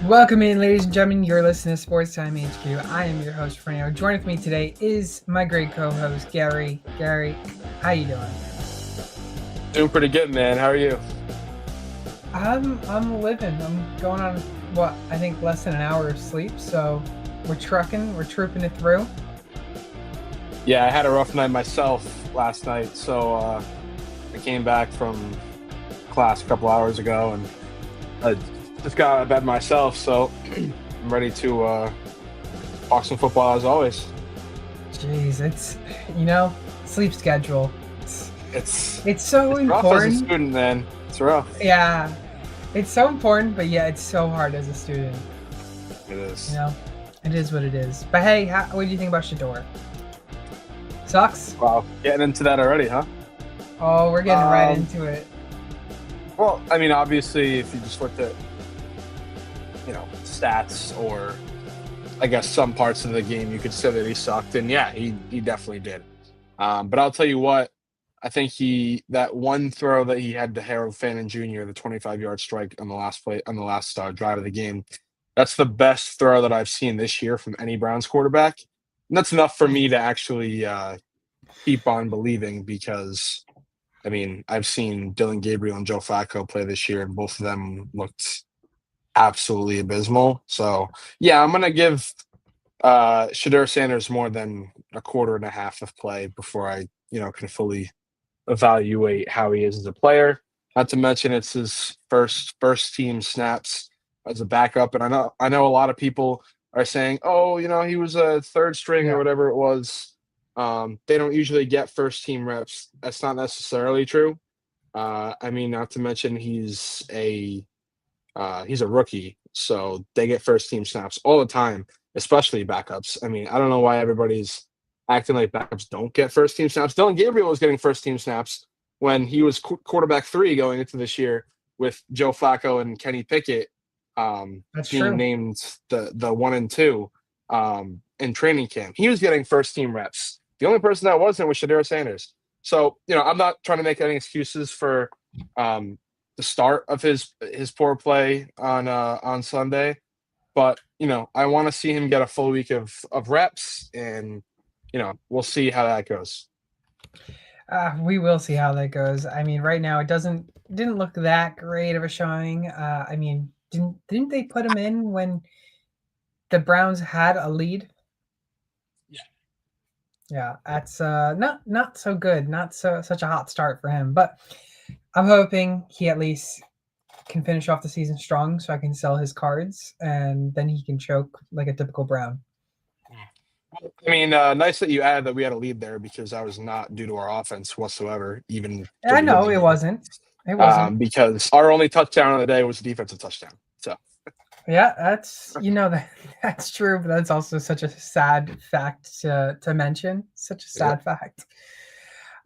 Welcome in, ladies and gentlemen. You're listening to Sports Time HQ. I am your host, Fernando. Joining with me today is my great co-host, Gary. Gary, how you doing? Doing pretty good, man. How are you? I'm living. I'm going on what I think less than an hour of sleep. So we're trucking. We're trooping it through. Yeah, I had a rough night myself last night, so I came back from class a couple hours ago and I just got out of bed myself, so I'm ready to talk some football as always. Jeez, it's you know sleep schedule. It's, It's it's so it's rough as a important. student, man. It's rough. Yeah, it's so important, but yeah, it's so hard as a student. It You is. know, it is what it is. But hey, what do you think about Shador? Sucks. Wow, getting into that already, huh? Oh, we're getting right Um, into it. well, I mean, obviously, if you just looked at stats or I guess some parts of the game, you could say that he sucked, and yeah, he definitely did. But I'll tell you what, I think he that one throw that he had to Harold Fannin Jr., the 25-yard strike on the last play on the last drive of the game, that's the best throw that I've seen this year from any Browns quarterback. And that's enough for me to actually keep on believing because I mean I've seen Dylan Gabriel and Joe Flacco play this year, and both of them looked absolutely abysmal. So yeah, I'm gonna give Shadur Sanders more than a quarter and a half of play before I, can fully evaluate how he is as a player. Not to mention it's his first team snaps as a backup. And I know a lot of people are saying, oh, he was a third string or Yeah, whatever it was. They don't usually get first team reps. That's not necessarily true. I mean, not to mention he's a rookie, so they get first team snaps all the time, especially backups. I mean, I don't know why everybody's acting like backups don't get first team snaps. Dylan Gabriel was getting first team snaps when he was quarterback 3 going into this year with Joe Flacco and Kenny Pickett that's being true. named the 1 and 2 in training camp. He was getting first team reps. The only person that wasn't was Shadur Sanders. So, I'm not trying to make any excuses for um, the start of his poor play on Sunday. But I want to see him get a full week of reps, and we'll see how that goes. We will see how that goes. I mean, right now it didn't look that great of a showing. I mean, didn't they put him in when the Browns had a lead? Yeah. Yeah, that's not so good. Not such a hot start for him. But I'm hoping he at least can finish off the season strong, so I can sell his cards, and then he can choke like a typical Brown. I mean, nice that you added that we had a lead there because that was not due to our offense whatsoever, even to I begin know the it game. wasn't. It wasn't. Because our only touchdown of the day was a defensive touchdown. So Yeah, that's that that's true, but that's also such a sad fact to mention. Such a yeah. sad fact.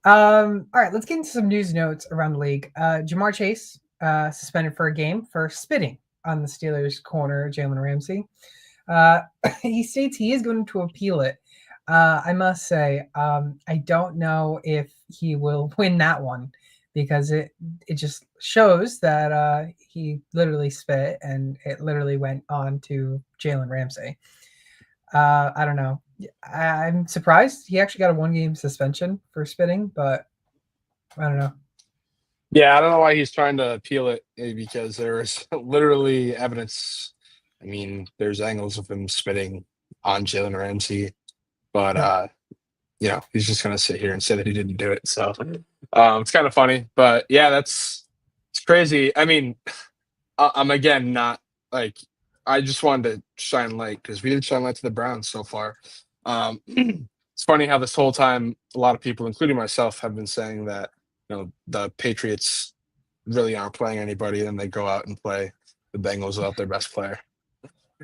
All right, let's get into some news notes around the league. Jamar Chase suspended for a game for spitting on the Steelers corner, Jalen Ramsey. Uh, he states he is going to appeal it. I must say, I don't know if he will win that one because it just shows that he literally spit and it literally went on to Jalen Ramsey. I don't know. I'm surprised he actually got a 1 game suspension for spitting, but I don't know. Yeah, I don't know why he's trying to appeal it because there's literally evidence. I mean, there's angles of him spitting on Jalen Ramsey, but Yeah, he's just gonna sit here and say that he didn't do it. So it's kind of funny, but yeah, it's crazy. I mean, I'm again not like I just wanted to shine light because we didn't shine light to the Browns so far. It's funny how this whole time a lot of people, including myself, have been saying that the Patriots really aren't playing anybody, and they go out and play the Bengals without their best player.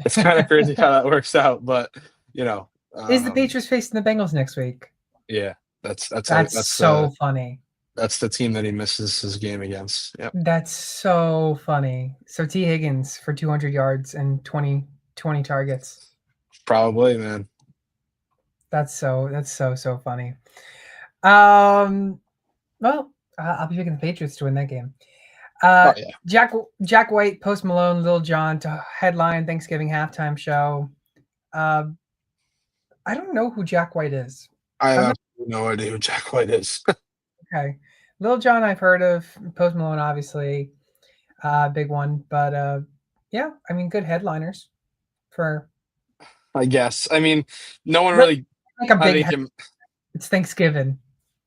It's kind of crazy how that works out, but you know, is the um, Patriots facing the Bengals next week? yeah, that's how That's so funny. that's the team that he misses his game against. Yep, That's so funny. So T. Higgins for 200 yards and 20 targets. probably, man. That's so funny. Um, well, I'll be picking the Patriots to win that game. Oh yeah. Jack White, Post Malone, Lil Jon to headline Thanksgiving halftime show. Uh, I don't know who Jack White is. I I'm have not no idea who Jack White is. okay. Lil Jon I've heard of. Post Malone obviously, big one. But yeah, I mean, good headliners for I guess. I mean, no one really really. like a I big. think him. It's Thanksgiving.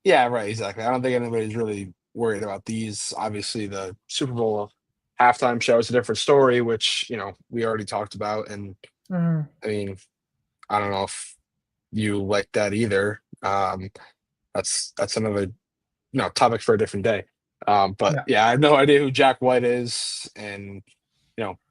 Yeah, right. Exactly. I don't think anybody's really worried about these. Obviously, the Super Bowl halftime show is a different story, which we already talked about. And Mm, I mean, I don't know if you like that either. That's another topic for a different day. But yeah. yeah, I have no idea who Jack White is, and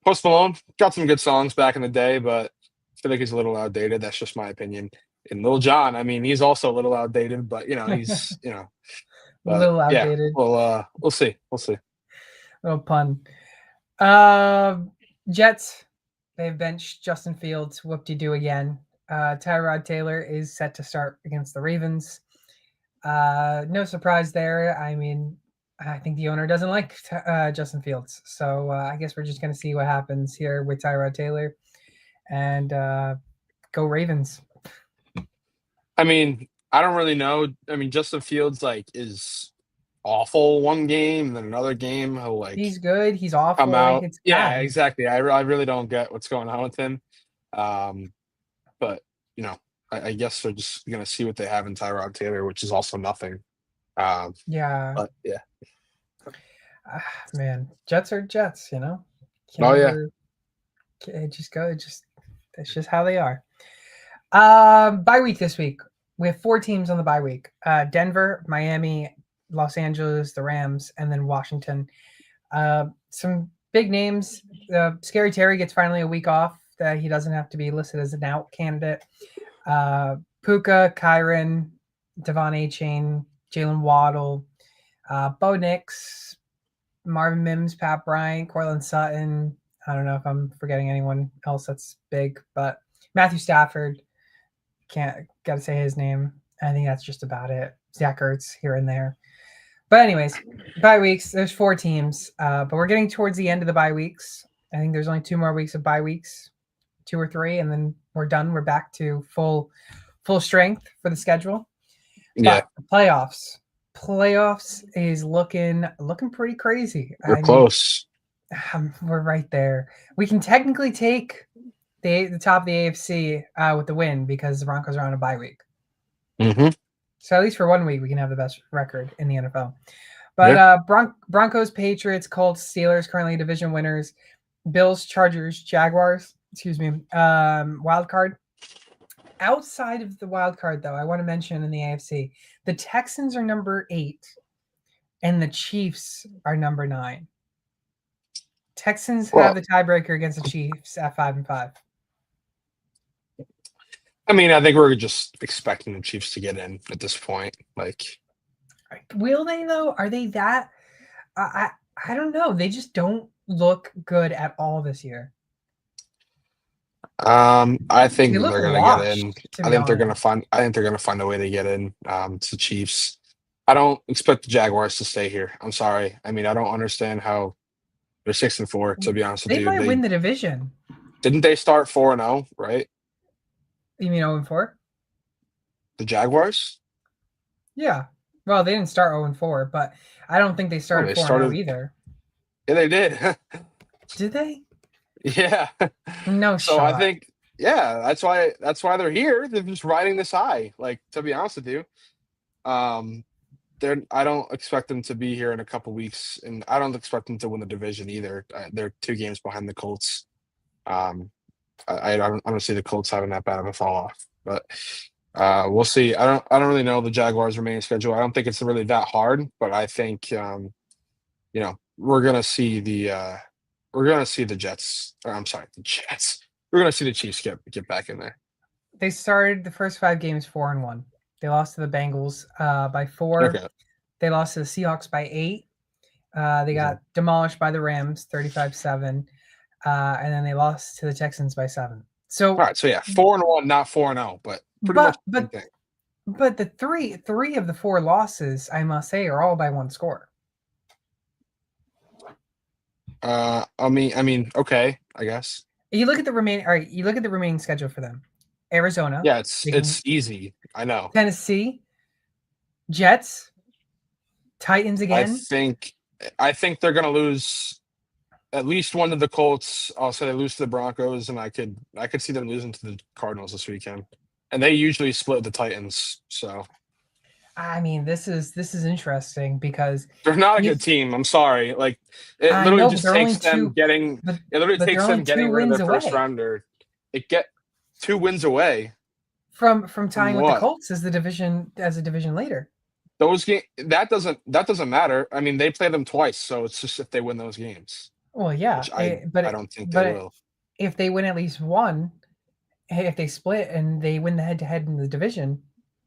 Post Malone got some good songs back in the day, but I feel like he's a little outdated. That's just my opinion. And Lil Jon, I mean, he's also a little outdated, but he's but Little yeah, outdated. we'll see. We'll see. Little pun. Uh, Jets. They've benched Justin Fields. Whoop-de-doo again. Tyrod Taylor is set to start against the Ravens. No surprise there. I mean, I think the owner doesn't like Justin Fields. So I guess we're just going to see what happens here with Tyrod Taylor. And go Ravens. I mean, I don't really know. I mean, Justin Fields is awful one game, then another game he'll He's good. He's come awful. Like, out. it's Yeah, bad. exactly. I really don't get what's going on with him. Um, but I guess they're just gonna see what they have in Tyrod Taylor, which is also nothing. Um, Yeah. but yeah. Man, Jets are Jets, you know? Can Oh yeah. never it just go. It just That's just how they are. Bye week this week. We have 4 teams on the bye week: Denver, Miami, Los Angeles, the Rams, and then Washington. Some big names. Scary Terry gets finally a week off that he doesn't have to be listed as an out candidate. Puka, Kyron, Devon A-Chain, Jalen Waddle, Bo Nix, Marvin Mims, Pat Bryant, Cortland Sutton. I don't know if I'm forgetting anyone else that's big, but Matthew Stafford. Got to say his name. I think that's just about it. Zach Ertz here and there. But anyways, bye weeks. There's 4 teams, but we're getting towards the end of the bye weeks. I think there's only 2 more weeks of bye weeks, 2 or 3, and then we're done. We're back to full strength for the schedule. Yeah. But the playoffs is looking pretty crazy. We're I mean, close. we're right there. We can technically take the top of the AFC with the win because the Broncos are on a bye week. Mm-hmm. So at least for 1 week, we can have the best record in the NFL. But Yeah. Broncos, Patriots, Colts, Steelers, currently division winners. Bills, Chargers, Jaguars. Excuse me. Wild card. Outside of the wild card, though, I want to mention in the AFC, the Texans are number 8, and the Chiefs are number 9. Texans have Well, the tiebreaker against the Chiefs at 5-5. I mean, I think we're just expecting the Chiefs to get in at this point. Will they though? Are they that? I don't know. They just don't look good at all this year. I think They look they're gonna get in. washed, to I be think they're honest. gonna find. I think they're gonna find a way to get in. To the Chiefs. I don't expect the Jaguars to stay here. I'm sorry. I mean, I don't understand how they're 6-4. To be honest with They you, might win the division. didn't they start 4-0, right? You mean 0-4? The Jaguars. Yeah. Well, they didn't start 0-4, but I don't think they Oh, started they 4-0 started. either. Yeah, they did. Did they? Yeah. No So I shot. think, yeah, that's why they're here. They're just riding this high. To be honest with you, um, I don't expect them to be here in a couple weeks, and I don't expect them to win the division either. They're 2 games behind the Colts. Um, I don't see the Colts having that bad of a fall off, but we'll see. I don't really know the Jaguars' remaining schedule. I don't think it's really that hard, but I think we're gonna see the Jets. Or I'm sorry, the Jets. We're gonna see the Chiefs get back in there. They started the first 5 games 4-1. They lost to the Bengals by 4. Okay. They lost to the Seahawks by 8. They got demolished by the Rams 35-7. And then they lost to the Texans by 7. So all right, so yeah, 4-1, not 4-0, but pretty much the same thing. But the three of the 4 losses, I must say, are all by 1 score. Okay, I guess. You look at the remaining. All right, you look at the remaining schedule for them: Arizona, Yeah, they can, it's easy. I know. Tennessee, Jets, Titans I again. think I think they're gonna lose at least one to the Colts. Also, they lose to the Broncos, and I could see them losing to the Cardinals this weekend. And they usually split the Titans, so I mean, this is interesting because they're not a you. good team. I'm sorry. Like it I literally know, but just they're only takes them two, getting but it literally but they're takes only them two getting rid of their wins first away rounder. It get 2 wins away from from tying with the what? Colts as a division leader. Those game that doesn't matter. I mean, they play them twice, so it's just if they win those games, Well, yeah, which I don't think they will. if they win at least one, if they split and they win the head to head in the division,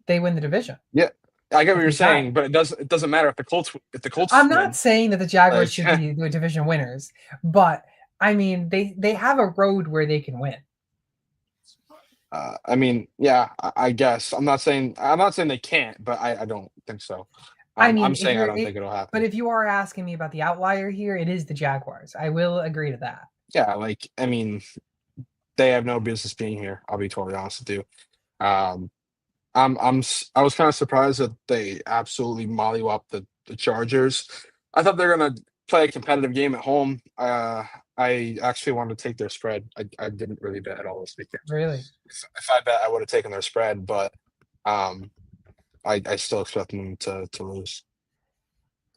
they win the division. Yeah, I get what If you're they tie, saying, but it doesn't matter if the Colts I'm not win. saying that the Jaguars Like, should be the division winners, but I mean they have a road where they can win. yeah, I guess I'm not saying they can't, but I don't think so. I I'm mean, if saying I you're don't it, think it'll but happen. if you are asking me about the outlier here, it is the Jaguars. I will agree to that. Yeah, like they have no business being here. I'll be totally honest with you. Um, I was kind of surprised that they absolutely mollywhopped the Chargers. I thought they're gonna play a competitive game at home. I actually wanted to take their spread. I didn't really bet at all this weekend. Really. If I bet, I would have taken their spread, but um, I still expect them to lose.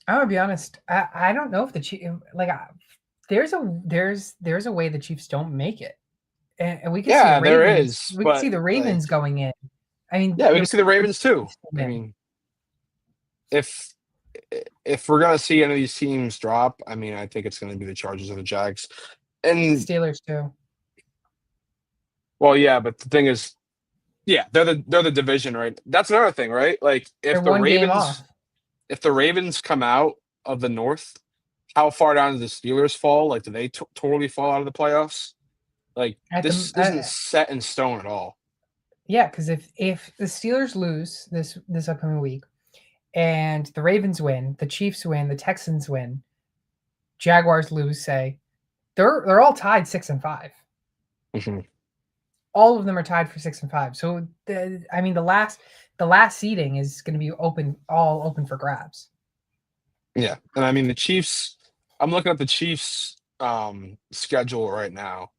I'm gonna be honest. I don't know if the Chiefs like there's a way the Chiefs don't make it, and we could see the Yeah, there Ravens. is, We could see but the like, Ravens going in. I mean, yeah, we the can see the Ravens too. Chiefs I win. mean, if if we're gonna see any of these teams drop, I mean, I think it's gonna be the Chargers and the Jags. And Steelers too. well, yeah, but the thing is, yeah, they're the division, right? That's another thing, right? Like They're if the one game Ravens off. if the Ravens come out of the North, how far down do the Steelers fall? Like, do they totally fall out of the playoffs? Like, At the this isn't set in stone at all. Yeah, because if the Steelers lose this upcoming week, and the Ravens win, the Chiefs win, the Texans win, Jaguars lose, say they're all tied 6-5. Mhm. All of them are tied for 6-5. So I mean the last seeding is going to be all open for grabs. Yeah, and I mean the Chiefs. I'm looking at the Chiefs' schedule right now.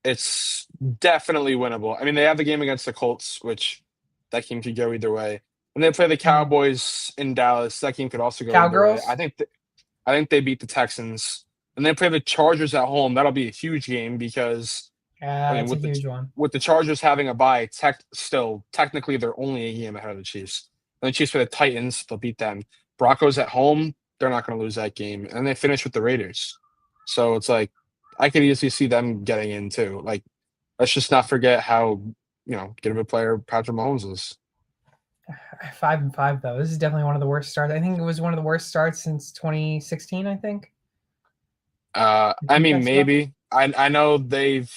It's definitely winnable. I mean, they have the game against the Colts, which that game could go either way. And they play the Mm. Cowboys in Dallas. That game could also go either way. Cowgirls, I think they beat the Texans, and they play the Chargers at home. That'll be a huge game because I mean, that's a huge one. with the Chargers having a bye, still technically they're only a game ahead of the Chiefs. And the Chiefs play the Titans, they'll beat them. Broncos at home, they're not going to lose that game, and they finish with the Raiders. So it's like I could easily see them getting in too. Like, let's just not forget how good of a player Patrick Mahomes is. 5-5 though. This is definitely one of the worst starts. I think it was one of the worst starts since 2016. I think. I I think mean, that's about. maybe I know they've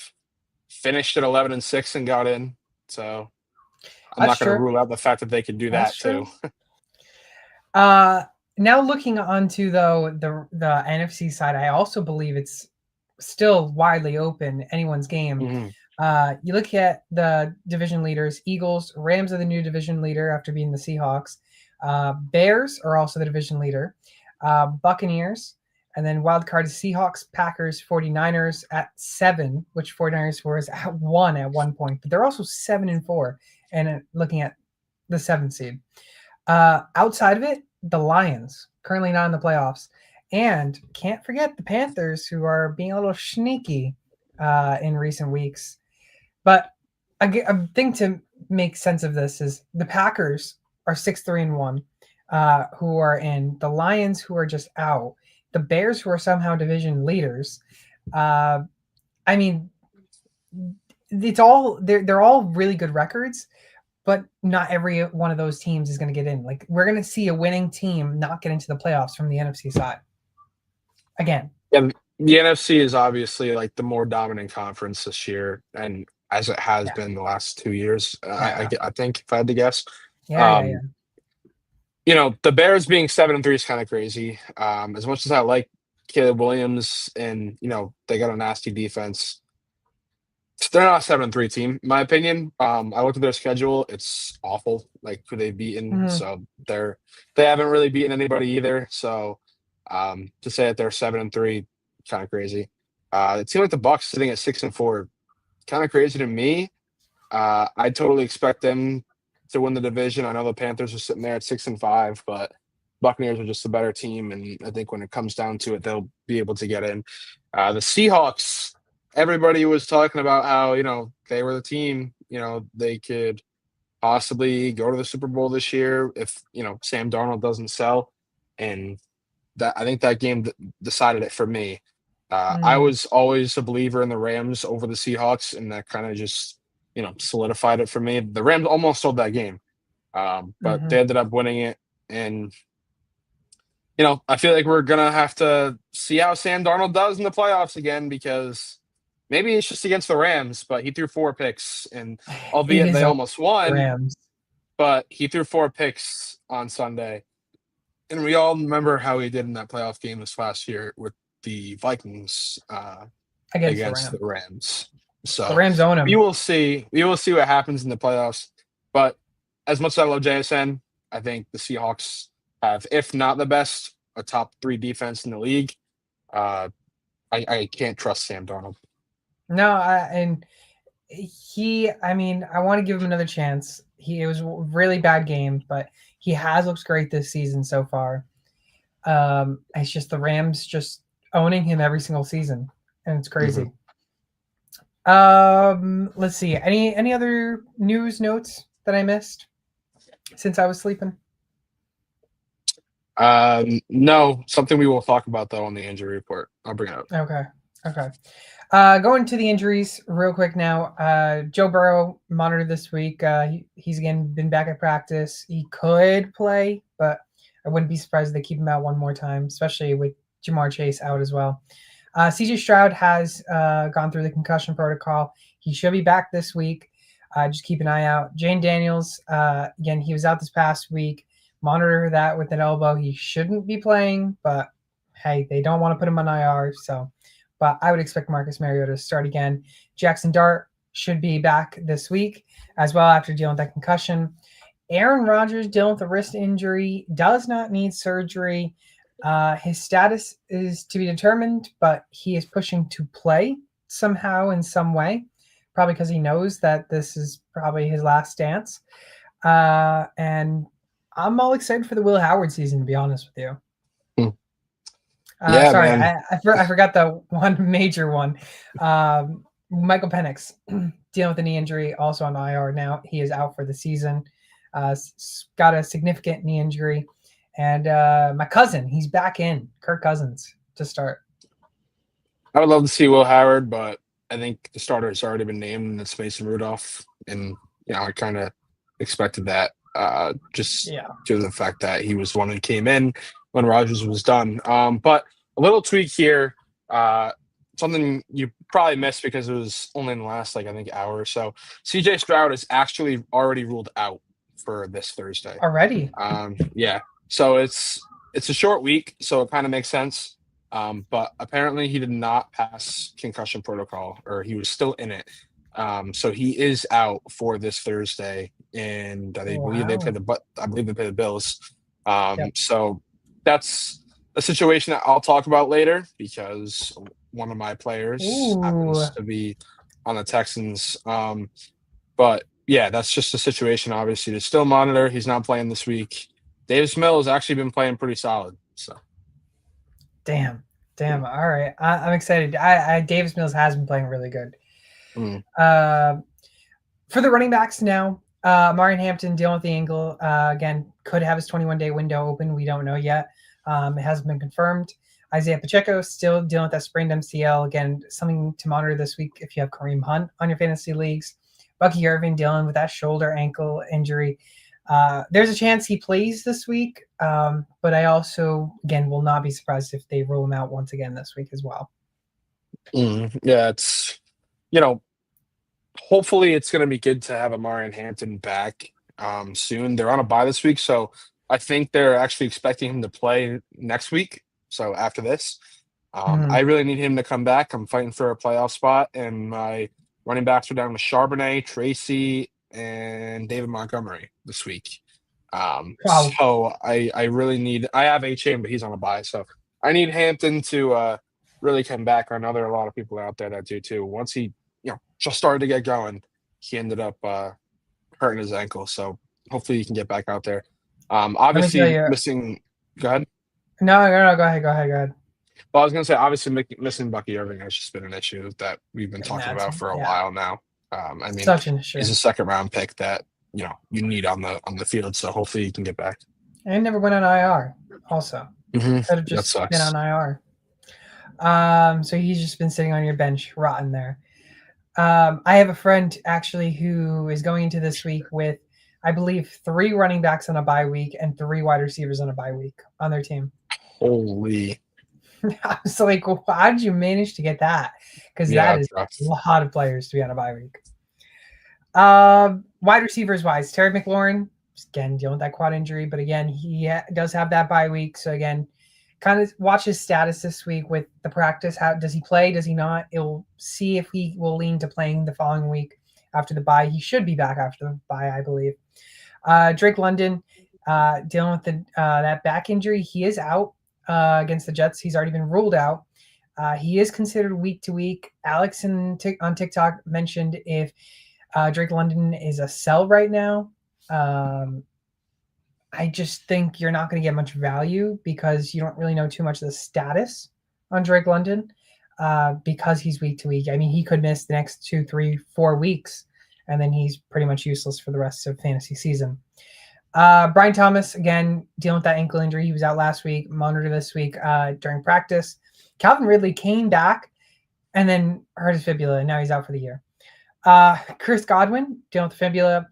finished at 11-6 and got in, so I'm That's not going to true. rule out the fact that they could do That's that true. too. Uh, Now looking onto though the NFC side, I also believe it's still widely open, anyone's game. Mhm. You look at the division leaders: Eagles, Rams are the new division leader after being the Seahawks. Bears are also the division leader. Buccaneers, and then wild card Seahawks, Packers, 49ers at 7, which 49ers was at 1 at one point, but they're also 7-4. And looking at the 7th seed. Outside of it, the Lions, currently not in the playoffs. And can't forget the Panthers, who are being a little sneaky in recent weeks. But a thing to make sense of this is the Packers are 6-3-1, who are in. The Lions, who are just out. The Bears, who are somehow division leaders. I mean, they're all really good records, but not every one of those teams is going to get in. Like, we're going to see a winning team not get into the playoffs from the NFC side again. Yeah, the NFC is obviously like the more dominant conference this year, and as it has Yeah, been the last 2 years. yeah, I think if I had to guess, yeah, yeah, um, the Bears being 7-3 is kind of crazy. As much as I like Caleb Williams, and they got a nasty defense. They're not a 7-3 team, in my opinion. I looked at their schedule; it's awful. Like who they've beaten, Mhm. so they haven't really beaten anybody either. So to say that they're 7-3, kind of crazy. It seemed like the Bucks sitting at 6-4, kind of crazy to me. I totally expect them to win the division. I know the Panthers are sitting there at 6-5, but Buccaneers are just a better team, and I think when it comes down to it, they'll be able to get in. The Seahawks, everybody was talking about how they were the team. They could possibly go to the Super Bowl this year if Sam Darnold doesn't sell, and that I think that game decided it for me. I Mm. was always a believer in the Rams over the Seahawks, and that kind of just solidified it for me. The Rams almost sold that game, but they Mhm. ended up winning it. And I feel like we're gonna have to see how Sam Darnold does in the playoffs again, because maybe it's just against the Rams, but he threw 4 picks, and It albeit is they all almost won, Rams but he threw 4 picks on Sunday. And we all remember how he did in that playoff game this last year with the Vikings against the against the Rams. Rams. The So Rams own we him. will see. We will see what happens in the playoffs. But as much as I love JSN, I think the Seahawks have, if not the best, a top 3 defense in the league. Uh, I can't trust Sam Darnold. No, and I mean, I want to give him another chance. It was a really bad game, but he has looked great this season so far. It's just the Rams just owning him every single season, and it's Mm-hmm. crazy. Let's see. Any other news notes that I missed since I was sleeping? No, something we will talk about though on the injury report. I'll bring it up. Okay. Okay. Going to the injuries real quick now. Joe Burrow monitored this week. He's again been back at practice. He could play, but I wouldn't be surprised if they keep him out one more time, especially with Jamar Chase out as well. CJ Stroud has gone through the concussion protocol. He should be back this week. Just keep an eye out. Jane Daniels, again, he was out this past week. Monitor that with an elbow. He shouldn't be playing, but hey, they don't want to put him on IR, so. But I would expect Marcus Mariota to start again. Jackson Dart should be back this week as well after dealing with that concussion. Aaron Rodgers dealing with a wrist injury, does not need surgery. His status is to be determined, but he is pushing to play somehow in some way, probably because he knows that this is probably his last dance. And I'm all excited for the Will Howard season, to be honest with you. Hmm. Yeah, Sorry, man. I forgot the one major one. Michael Penix dealing with a knee injury, also on IR now. He is out for the season. Got a significant knee injury. And my cousin, he's back in, Kirk Cousins, to start. I would love to see Will Howard, but I think the starter has already been named, and it's Mason Rudolph. And I kind of expected that, just Yeah. due to the fact that he was the one who came in when Rodgers was done. But a little tweak here, something you probably missed because it was only in the last, I think, hour or so. CJ Stroud is actually already ruled out for this Thursday. Already. Yeah. So it's a short week, so it kind of makes sense. But apparently he did not pass concussion protocol, or he was still in it. So he is out for this Thursday, and I believe they play the Bills. Yep. So that's a situation that I'll talk about later, because one of my players happens to be on the Texans. But yeah, that's just a situation, obviously, to still monitor. He's not playing this week. Davis Mills has actually been playing pretty solid. So Damn. All right. I'm excited. Davis Mills has been playing really good. For the running backs now, Marion Hampton dealing with the ankle. Again, could have his 21-day window open. We don't know yet. It hasn't been confirmed. Isaiah Pacheco still dealing with that sprained MCL. Again, something to monitor this week if you have Kareem Hunt on your fantasy leagues. Bucky Irving dealing with that shoulder ankle injury. There's a chance he plays this week, but I also, again, will not be surprised if they rule him out once again this week as well. Yeah, it's, hopefully it's going to be good to have Marion Hampton back soon. They're on a bye this week, so I think they're actually expecting him to play next week, so after this. Mhm. I really need him to come back. I'm fighting for a playoff spot, and my running backs are down to Charbonnet, Tracy, and David Montgomery this week. Wow. So I really need. I have A-Chain, but he's on a bye, so I need Hampton to really come back. I know there are a lot of people out there that do too. Once he, just started to get going, he ended up hurting his ankle. So hopefully he can get back out there. Let me tell Obviously you. missing. Go ahead. No, no, no. Go ahead. Go ahead. Go ahead. Well, I was going to say, obviously, missing Bucky Irving has just been an issue that we've been And talking that's about for a yeah, while now. I mean, such an issue. he's a second round pick that you need on the field. So hopefully he can get back. And never went on IR. Also, could have That just been sucks. on IR. So he's just been sitting on your bench, rotten there. I have a friend actually who is going into this week with, I believe, 3 running backs on a bye week and 3 wide receivers on a bye week on their team. Holy. I was like, well, how did you manage to get that? Because Yeah, that that's is rough. a lot of players to be on a bye week. Wide receivers wise, Terry McLaurin, again, dealing with that quad injury, but again, he does have that bye week. So again, kind of watch his status this week with the practice. How does he play? Does he not? It'll see if he will lean to playing the following week after the bye. He should be back after the bye, I believe. Drake London, dealing with that back injury. He is out against the Jets. He's already been ruled out. He is considered week to week. Alex on TikTok mentioned if Drake London is a sell right now. I just think you're not going to get much value because you don't really know too much of the status on Drake London because he's week to week. I mean, he could miss the next 2, 3, 4 weeks, and then he's pretty much useless for the rest of fantasy season. Brian Thomas, again, dealing with that ankle injury. He was out last week, monitored this week during practice. Calvin Ridley came back and then hurt his fibula, and now he's out for the year. Chris Godwin, dealing with the fibula.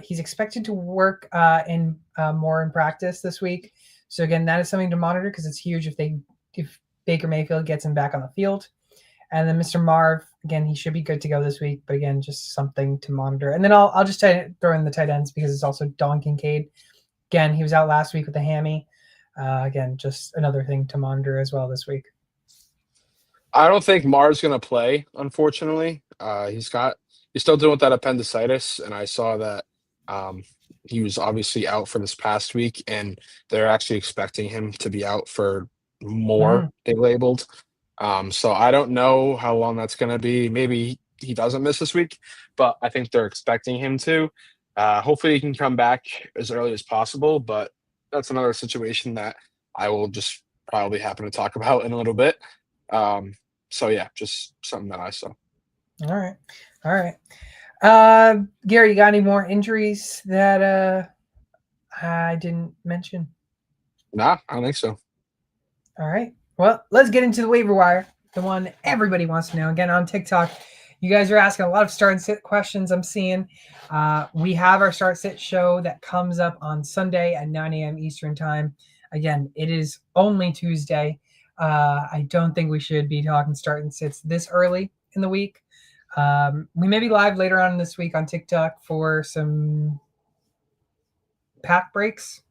He's expected to work more in practice this week. So again, that is something to monitor because it's huge if Baker Mayfield gets him back on the field. And then Mr. Marv, again, he should be good to go this week, but again, just something to monitor. And then I'll just throw in the tight ends because it's also Don Kincaid. Again, he was out last week with a hammy. Again, just another thing to monitor as well this week. I don't think Mar's going to play, unfortunately. He's still dealing with that appendicitis, and I saw that he was obviously out for this past week, and they're actually expecting him to be out for more, they labeled. So I don't know how long that's going to be. Maybe he doesn't miss this week, but I think they're expecting him to. Hopefully he can come back as early as possible, but that's another situation that I will just probably happen to talk about in a little bit. So yeah, just something that I saw. All right. Gary, you got any more injuries that I didn't mention? Nah, I don't think so. All right. Well, let's get into the waiver wire, the one everybody wants to know. Again, on TikTok, you guys are asking a lot of start and sit questions I'm seeing. We have our start sit show that comes up on Sunday at 9 a.m. Eastern time. Again, it is only Tuesday. I don't think we should be talking start and sits this early in the week. We may be live later on this week on TikTok for some pack breaks,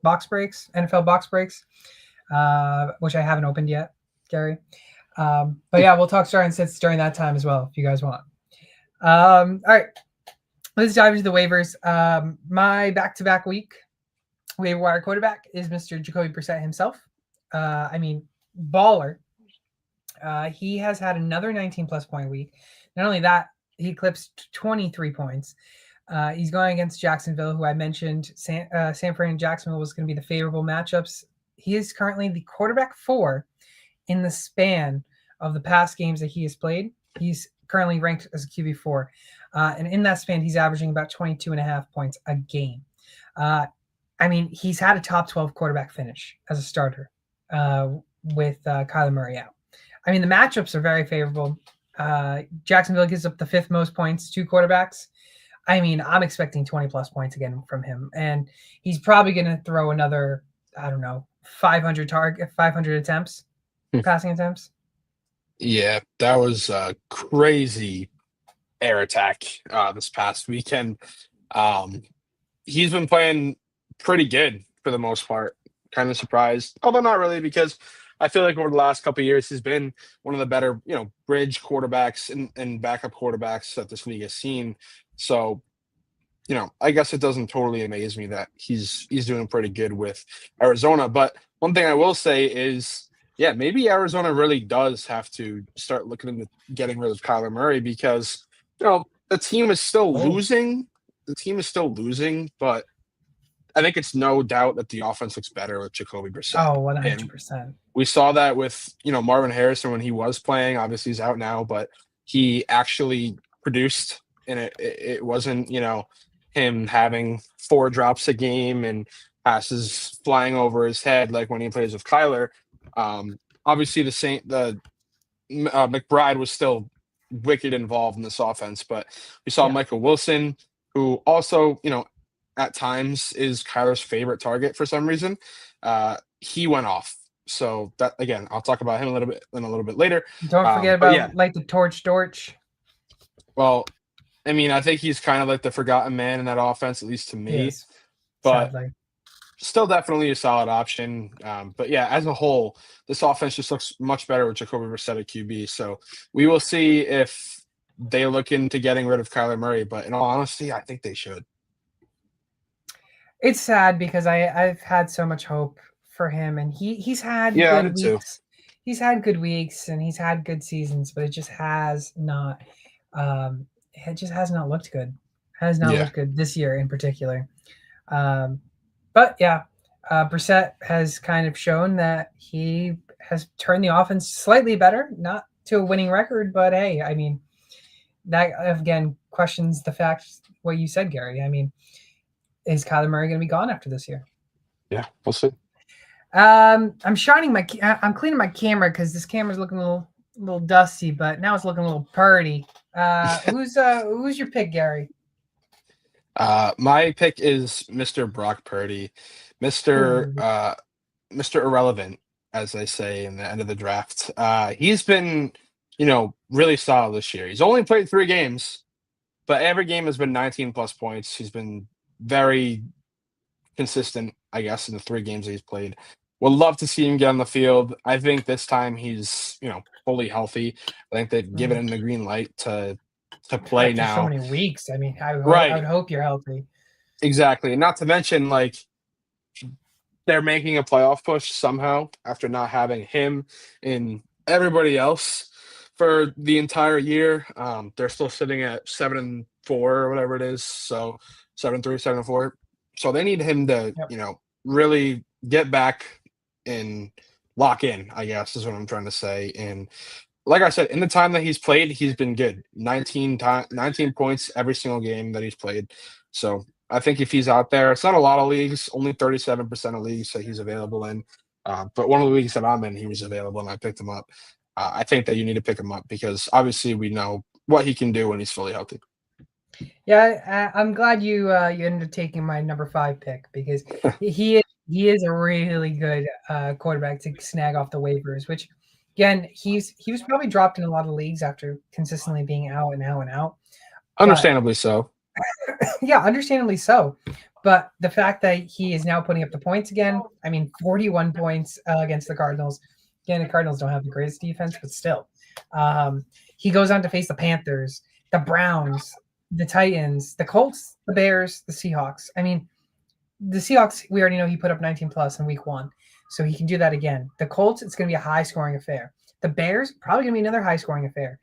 box breaks, NFL box breaks, which I haven't opened yet, Gary. But yeah, we'll talk start and sits during that time as well if you guys want. All right, let's dive into the waivers. My back-to-back week waiver wire quarterback is Mr. Jacoby Brissett himself. Baller. He has had another 19-plus point week. Not only that, he eclipsed 23 points. He's going against Jacksonville, who I mentioned. San Fran and Jacksonville was going to be the favorable matchups. He is currently the quarterback 4 in the span of the past games that he has played. He's currently ranked as a QB4. And in that span, he's averaging about 22.5 points a game. He's had a top 12 quarterback finish as a starter with Kyler Murray out. The matchups are very favorable. Jacksonville gives up the 5th most points to quarterbacks. I'm expecting 20-plus points again from him. And he's probably going to throw another, 500 attempts, passing attempts. Yeah, that was a crazy air attack this past weekend. He's been playing pretty good for the most part. Kind of surprised, although not really, because I feel like over the last couple of years, he's been one of the better, bridge quarterbacks and backup quarterbacks that this league has seen. So, I guess it doesn't totally amaze me that he's doing pretty good with Arizona. But one thing I will say is, yeah, maybe Arizona really does have to start looking into getting rid of Kyler Murray because, the team is still losing. The team is still losing, but I think it's no doubt that the offense looks better with Jacoby Brissett. Oh, And 100%. we saw that with, Marvin Harrison when he was playing. Obviously, he's out now, but he actually produced, and it wasn't, him having 4 drops a game and passes flying over his head like when he plays with Kyler. Obviously, the McBride was still wicked involved in this offense, but we saw Yeah. Michael Wilson, who also, at times is Kyler's favorite target for some reason. He went off. So that, again, I'll talk about him a little bit later. Don't forget But about yeah, like the Dorch. well, I mean, I think he's kind of like the forgotten man in that offense, at least to me. Yes, But sadly. still definitely a solid option. But yeah, as a whole, this offense just looks much better with Jacoby Brissett at QB. So we will see if they look into getting rid of Kyler Murray. But in all honesty, I think they should. It's sad because I've had so much hope for him, and he's had Yeah, I good did too. weeks. He's had good weeks and he's had good seasons, but it just has not. It just has not looked good. Has not Yeah. looked good this year in particular. But yeah, Brissett has kind of shown that he has turned the offense slightly better, not to a winning record, but hey, I mean, that again questions the fact what you said, Gary. I mean, is Kyler Murray going to be gone after this year? Yeah, we'll see. I'm cleaning my camera because this camera's looking a little dusty, but now it's looking a little purty. Who's your pick, Gary? My pick is Mr. Brock Purdy, Mr. Mr. Irrelevant, as they say in the end of the draft. He's been, really solid this year. He's only played 3 games, but every game has been 19 plus points. He's been very consistent, I guess, in the 3 games that he's played. Would love to see him get on the field. I think this time he's, fully healthy. I think they've given him the green light to play After now. so many weeks. I mean, I would hope you're healthy. Exactly. Not to mention, like, they're making a playoff push somehow after not having him and everybody else for the entire year. They're still sitting at 7-4 or whatever it is. So 7-3, 7-4. So they need him to, really get back and lock in, I guess is what I'm trying to say. And like I said, in the time that he's played, he's been good. 19 points every single game that he's played. So I think if he's out there, it's not a lot of leagues, only 37% of leagues that he's available in. But one of the leagues that I'm in, he was available and I picked him up. I think that you need to pick him up because obviously we know what he can do when he's fully healthy. Yeah, I'm glad you ended up taking my number 5 pick because he is a really good quarterback to snag off the waivers. Which, again, he was probably dropped in a lot of leagues after consistently being out and out and out. Understandably so. Yeah, understandably so. But the fact that he is now putting up the points again, I mean, 41 points against the Cardinals. Again, the Cardinals don't have the greatest defense, but still. He goes on to face the Panthers, the Browns, the Titans, the Colts, the Bears, the Seahawks. I mean, the Seahawks, we already know he put up 19 plus in week 1, so he can do that again. The Colts, it's going to be a high-scoring affair. The Bears, probably going to be another high-scoring affair.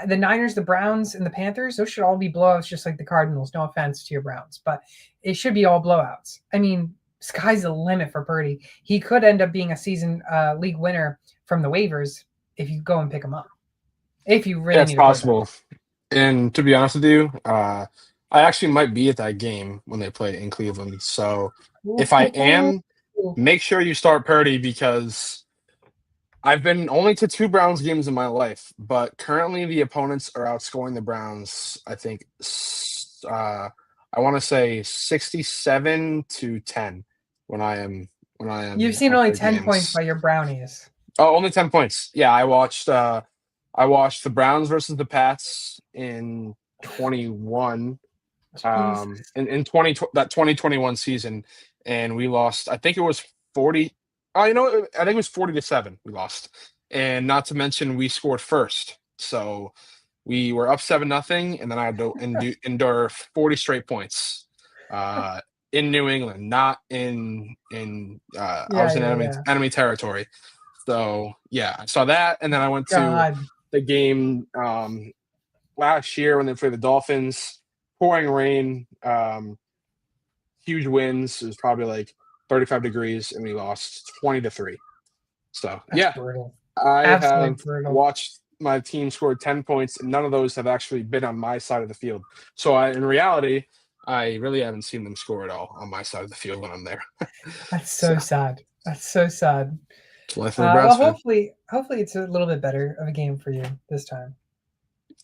The Niners, the Browns, and the Panthers, those should all be blowouts just like the Cardinals. No offense to your Browns, but it should be all blowouts. I mean, sky's the limit for Purdy. He could end up being a season league winner from the waivers if you go and pick him up. If you really need it's possible. And to be honest with you, I actually might be at that game when they play in Cleveland. So if I am, make sure you start Purdy because I've been only to 2 Browns games in my life, but currently the opponents are outscoring the Browns, I think, I want to say 67-10 when I am. You've seen only 10 points by your Brownies. Oh, only 10 points. Yeah, I watched the Browns versus the Pats in 21 in 2021 season, and we lost, I think it was 40. You know, I think it was 40-7 we lost. And not to mention we scored first. So we were up 7-0, and then I had to endure 40 straight points in New England, not I Yeah, was in yeah, yeah. enemy territory. So yeah, I saw that, and then I went to God. the game last year when they played the Dolphins. Pouring rain, huge winds. It was probably like 35 degrees, and we lost 20-3. So That's yeah, brutal. I Absolutely have brutal. watched my team score 10 points, and none of those have actually been on my side of the field. So in reality, I really haven't seen them score at all on my side of the field when I'm there. That's So so sad. That's so sad. it's life of a Well, Browns fan. hopefully it's a little bit better of a game for you this time.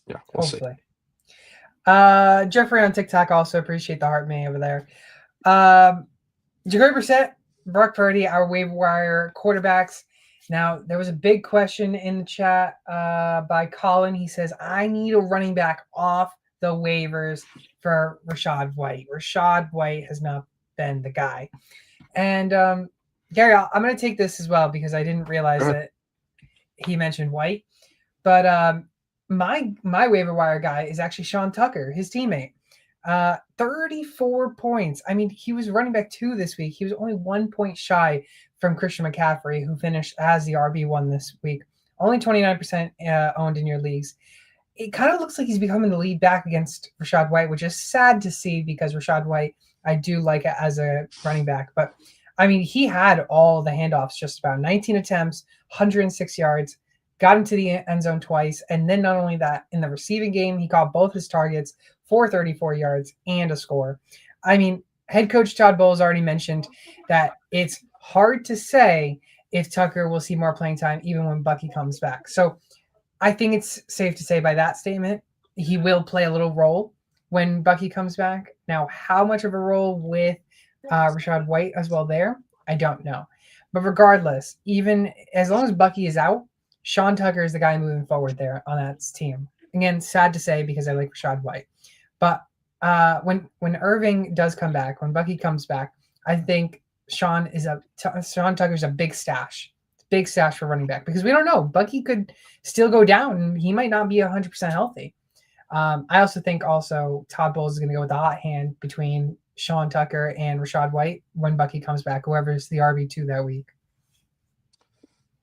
Yeah, we'll see. Hopefully. Jeffrey on TikTok also appreciate the heart me over there. Jacoby Brissett, Brock Purdy, our waiver wire quarterbacks. Now, there was a big question in the chat by Colin. He says, I need a running back off the waivers for Rachaad White. Rachaad White has not been the guy. And Gary, I'm going to take this as well because I didn't realize that he mentioned White. But my waiver wire guy is actually Sean Tucker, his teammate. 34 points. I mean, he was running back 2 this week. He was only 1 point shy from Christian McCaffrey, who finished as the RB1 this week. Only 29% owned in your leagues. It kind of looks like he's becoming the lead back against Rachaad White, which is sad to see because Rachaad White, I do like it as a running back. But, I mean, he had all the handoffs just about. 19 attempts, 106 yards, got into the end zone twice. And then not only that, in the receiving game, he caught both his targets, 434 yards, and a score. I mean, head coach Todd Bowles already mentioned that it's hard to say if Tucker will see more playing time even when Bucky comes back. So I think it's safe to say by that statement, he will play a little role when Bucky comes back. Now, how much of a role with Rachaad White as well there, I don't know. But regardless, even as long as Bucky is out, Sean Tucker is the guy moving forward there on that team. Again, sad to say because I like Rachaad White. But when Irving does come back, when Bucky comes back, I think Sean Tucker's a big stash for running back because we don't know. Bucky could still go down and he might not be 100% healthy. I also think Todd Bowles is going to go with the hot hand between Sean Tucker and Rachaad White when Bucky comes back, whoever's the RB2 that week.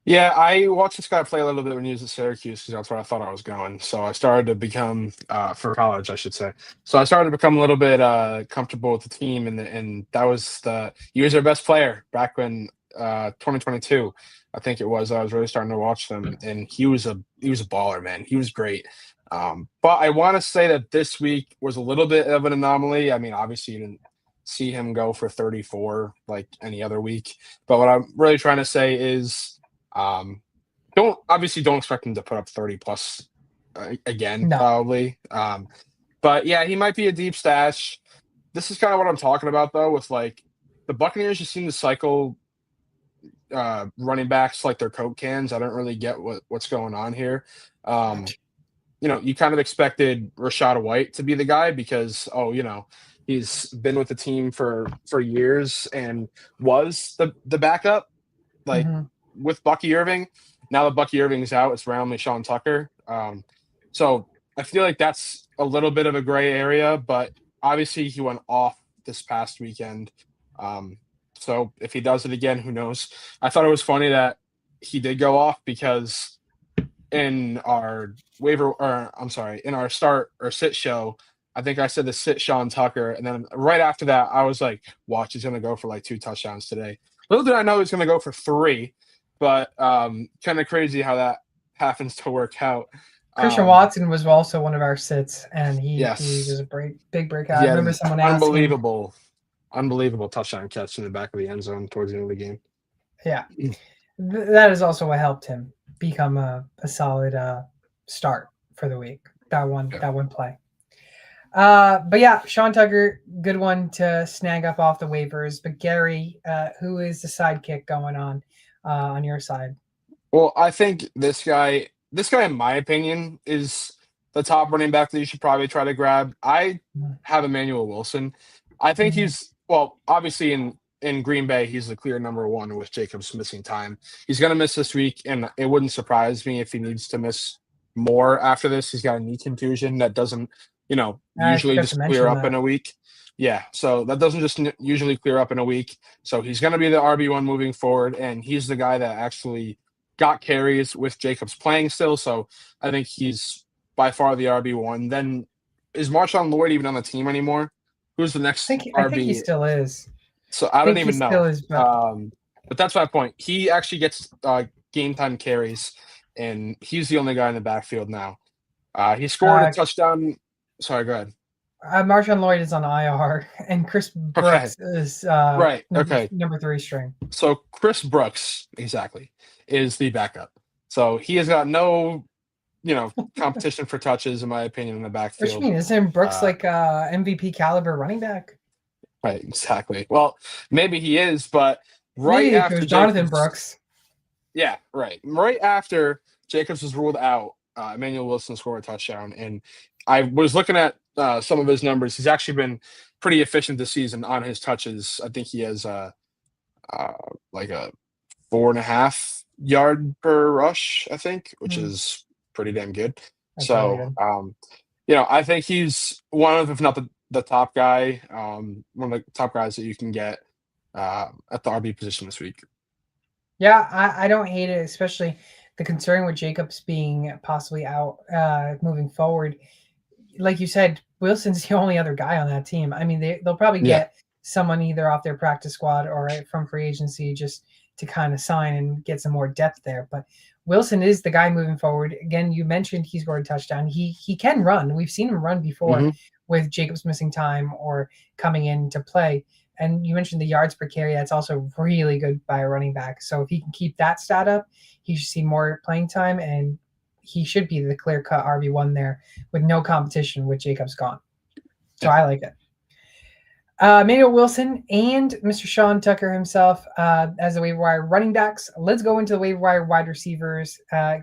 Yeah, I watched this guy play a little bit when he was at Syracuse because that's where I thought I was going. So I started to become, for college, I should say. So I started to become a little bit comfortable with the team, and that was he was their best player back when 2022, I think it was. I was really starting to watch them, and he was a baller, man. He was great. But I want to say that this week was a little bit of an anomaly. I mean, obviously you didn't see him go for 34 like any other week. But what I'm really trying to say is don't expect him to put up 30 plus again, No. probably. But yeah, he might be a deep stash. This is kind of what I'm talking about though, with like the Buccaneers just seem to cycle running backs like they're Coke cans. I don't really get what's going on here. You kind of expected Rachaad White to be the guy because he's been with the team for years and was the backup with Bucky Irving. Now that Bucky Irving's out, it's randomly Sean Tucker. So I feel like that's a little bit of a gray area, but obviously he went off this past weekend. So if he does it again, who knows? I thought it was funny that he did go off because in our in our start or sit show, I think I said to sit Sean Tucker, and then right after that, I was like, watch, he's going to go for like 2 touchdowns today. Little did I know he's going to go for 3, but kind of crazy how that happens to work out. Christian Watson was also one of our sits, and he was a big breakout. I remember someone asking. Unbelievable touchdown catch in the back of the end zone towards the end of the game. Yeah, that is also what helped him become a solid start for the week. That one play. But yeah, Sean Tucker, good one to snag up off the waivers. But Gary, who is the sidekick going on your side? Well, I think this guy, in my opinion, is the top running back that you should probably try to grab. I have Emmanuel Wilson. I think he's, well, obviously in in Green Bay, he's the clear number one with Jacobs missing time. He's going to miss this week, and it wouldn't surprise me if he needs to miss more after this. He's got a knee contusion that doesn't, I usually forgot to just clear mention up in that. a week. Yeah, so that doesn't just usually clear up in a week. So he's going to be the RB1 moving forward, and he's the guy that actually got carries with Jacobs playing still. So I think he's by far the RB1. Then is Marshawn Lloyd even on the team anymore? Who's the next I think he RB? still is. So I I don't think he even still know. is, but But that's my point. He actually gets game time carries, and he's the only guy in the backfield now. He scored a touchdown. Sorry, go ahead. Marshawn Lloyd is on IR, and Chris Brooks is right. Okay. number 3 string. So Chris Brooks, exactly, is the backup. So he has got no, competition for touches, in my opinion, in the backfield. What do you mean? Isn't Brooks like MVP caliber running back? Right, exactly. Well, maybe he is, but Maybe if it was Jonathan Brooks. Yeah, right. Right after Jacobs was ruled out, Emmanuel Wilson scored a touchdown, and I was looking at some of his numbers. He's actually been pretty efficient this season on his touches. I think he has like a 4.5 yard per rush, I think, which is pretty damn good. That's so, really good. I think he's one of, if not the top guy, one of the top guys that you can get at the RB position this week. Yeah, I don't hate it, especially the concern with Jacobs being possibly out moving forward. Like you said, Wilson's the only other guy on that team. I mean, they'll probably get someone either off their practice squad or from free agency just to kind of sign and get some more depth there. But Wilson is the guy moving forward. Again, you mentioned he scored a touchdown. He can run. We've seen him run before with Jacobs missing time or coming in to play. And you mentioned the yards per carry. That's also really good by a running back. So if he can keep that stat up, he should see more playing time, and he should be the clear-cut RB1 there with no competition with Jacobs gone. So I like it. Emmanuel Wilson and Mr. Sean Tucker himself as the waiver wire running backs. Let's go into the waiver wire wide receivers.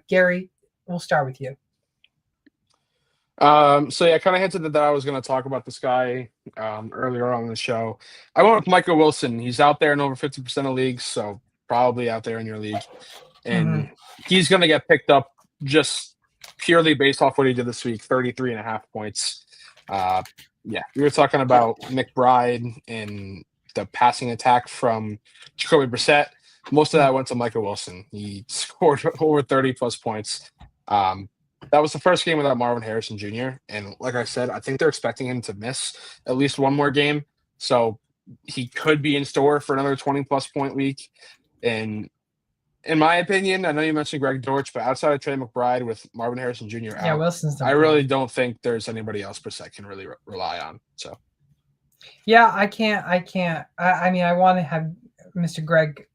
Gary, we'll start with you. So yeah, I kind of hinted that I was going to talk about this guy earlier on in the show. I went with Michael Wilson. He's out there in over 50% of leagues, so probably out there in your league. And he's going to get picked up just purely based off what he did this week, 33.5 points. Yeah, we were talking about McBride and the passing attack from Jacoby Brissett. Most of that went to Michael Wilson. He scored over 30-plus points. That was the first game without Marvin Harrison Jr. And like I said, I think they're expecting him to miss at least one more game. So he could be in store for another 20-plus point week. And in my opinion, I know you mentioned Greg Dortch, but outside of Trey McBride with Marvin Harrison Jr. out, Wilson's I really don't think there's anybody else Brissett can really rely on. So, yeah, I can't. I mean, I want to have Mr. Greg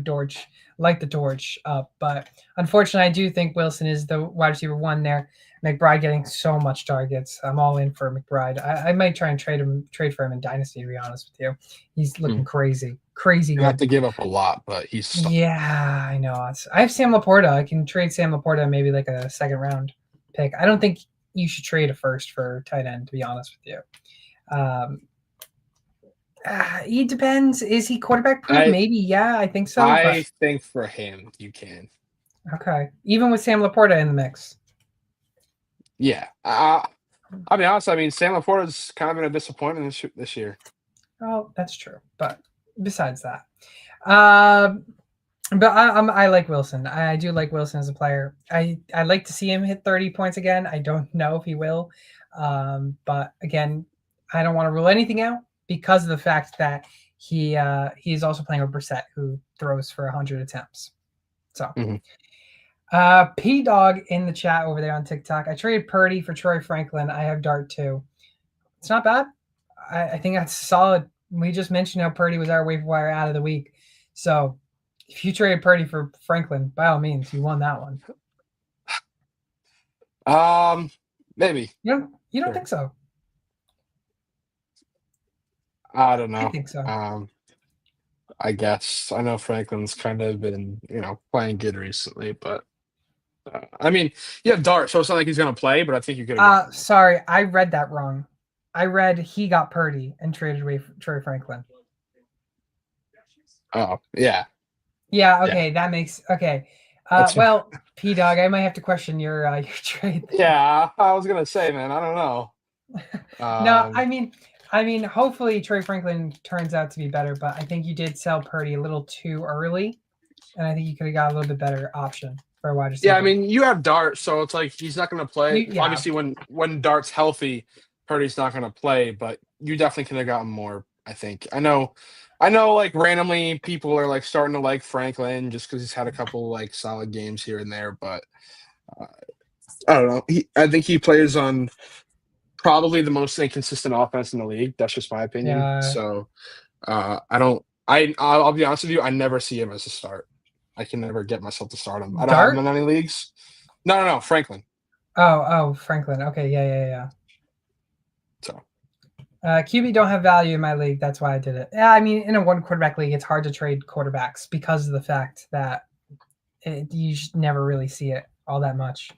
Dortch light the torch up, but unfortunately, I do think Wilson is the wide receiver 1 there. McBride getting so much targets. I'm all in for McBride. I might try and trade for him in Dynasty, to be honest with you. He's looking crazy you have to give up a lot, but he's I know. I have Sam Laporta. I can trade Sam Laporta maybe like a second round pick. I don't think you should trade a first for tight end, to be honest with you. He depends. Is he quarterback proof? Maybe. Yeah, I think so. I think for him, you can. Okay. Even with Sam Laporta in the mix. Yeah. I'll be honest. I mean, Sam Laporta's kind of been a disappointment this year. Oh, that's true. But besides that, but I like Wilson. I do like Wilson as a player. I like to see him hit 30 points again. I don't know if he will. But again, I don't want to rule anything out because of the fact that he's also playing with Brissett, who throws for 100 attempts. So P-Dog in the chat over there on TikTok. I traded Purdy for Troy Franklin. I have Dart too. It's not bad. I think that's solid. We just mentioned how Purdy was our waiver wire out of the week. So if you traded Purdy for Franklin, by all means, you won that one. Maybe. You don't think so? I don't know. I think so. I guess. I know Franklin's kind of been, playing good recently, but I mean, you have Dart, so it's not like he's going to play, but I think you could have. Sorry, I read that wrong. I read he got Purdy and traded away Troy Franklin. Oh, yeah. Yeah, Yeah. okay, that makes okay. That's Well, P Dog, I might have to question your trade. yeah, I was gonna say, man, I don't know. No, Um, I mean, hopefully Trey Franklin turns out to be better, but I think you did sell Purdy a little too early, and I think you could have got a little bit better option for a wide yeah, I receiver. mean, you have Dart, so it's like he's not gonna play. Yeah, Obviously, when Dart's healthy, Purdy's not gonna play, but you definitely could have gotten more, I think. I know, like randomly people are like starting to like Franklin just because he's had a couple like solid games here and there, but uh, I don't know. I think he plays on probably the most inconsistent offense in the league. That's just my opinion. yeah. So I don't. I'll be honest with you. I never see him as a start. I can never get myself to start him. I don't have him Dart? in any leagues. No. Franklin. Oh, Franklin. Okay, yeah. So QB don't have value in my league. That's why I did it. Yeah, I mean, in a one quarterback league, it's hard to trade quarterbacks because of the fact that you just never really see it all that much.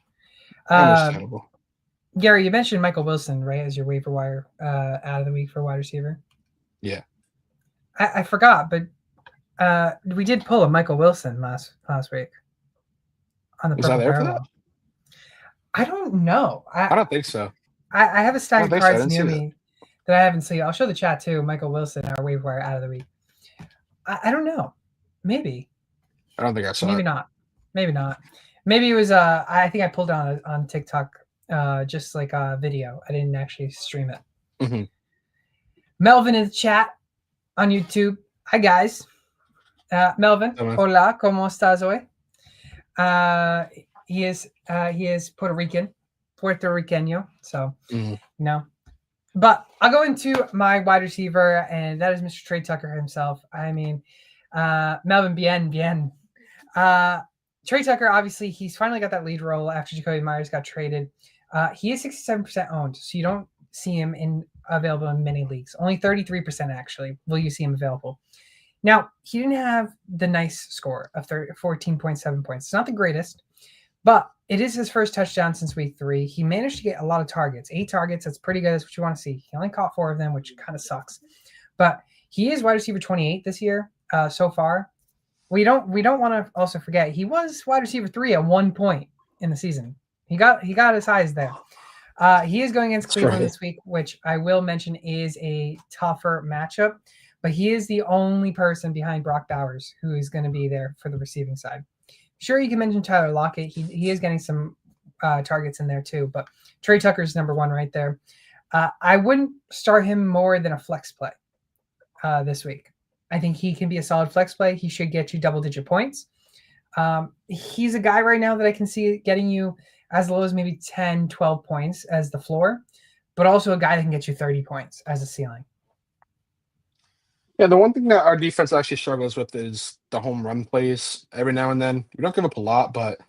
Um, understandable. Gary, you mentioned Michael Wilson, right, as your waiver wire out of the week for wide receiver. Yeah. I forgot, but we did pull a Michael Wilson last week on the Was I purple there for that? parallel. I don't know. I don't think so. I have a I stack don't of think so. I cards didn't near see that. me that I haven't seen. I'll show the chat too. Michael Wilson, our waiver wire out of the week. I don't know. Maybe. I don't think I saw Maybe it. not. Maybe not. Maybe it was I think I pulled it on TikTok just like a video. I didn't actually stream it. Mm-hmm. Melvin in the chat on YouTube. Hi guys. Melvin, hola, ¿cómo estás hoy? He is Puerto Riqueño, so But I'll go into my wide receiver, and that is Mr. Trey Tucker himself. I mean, Melvin, bien. Trey Tucker, obviously, he's finally got that lead role after Jacoby Myers got traded. He is 67% owned, so you don't see him available in many leagues. Only 33% actually will you see him available. Now, he didn't have the nice score of 14.7 points. It's not the greatest, but it is his first touchdown since week 3. He managed to get a lot of targets. 8 targets, that's pretty good. That's what you want to see. He only caught 4 of them, which kind of sucks. But he is wide receiver 28 this year so far. We don't want to also forget he was wide receiver 3 at one point in the season. He got his highs there. He is going against Cleveland this week, which I will mention is a tougher matchup. But he is the only person behind Brock Bowers who is going to be there for the receiving side. Sure, you can mention Tyler Lockett. He is getting some targets in there too. But Trey Tucker's number 1 right there. I wouldn't start him more than a flex play this week. I think he can be a solid flex play. He should get you double-digit points. He's a guy right now that I can see getting you as low as maybe 10, 12 points as the floor, but also a guy that can get you 30 points as a ceiling. Yeah, the one thing that our defense actually struggles with is the home run plays every now and then. We don't give up a lot, but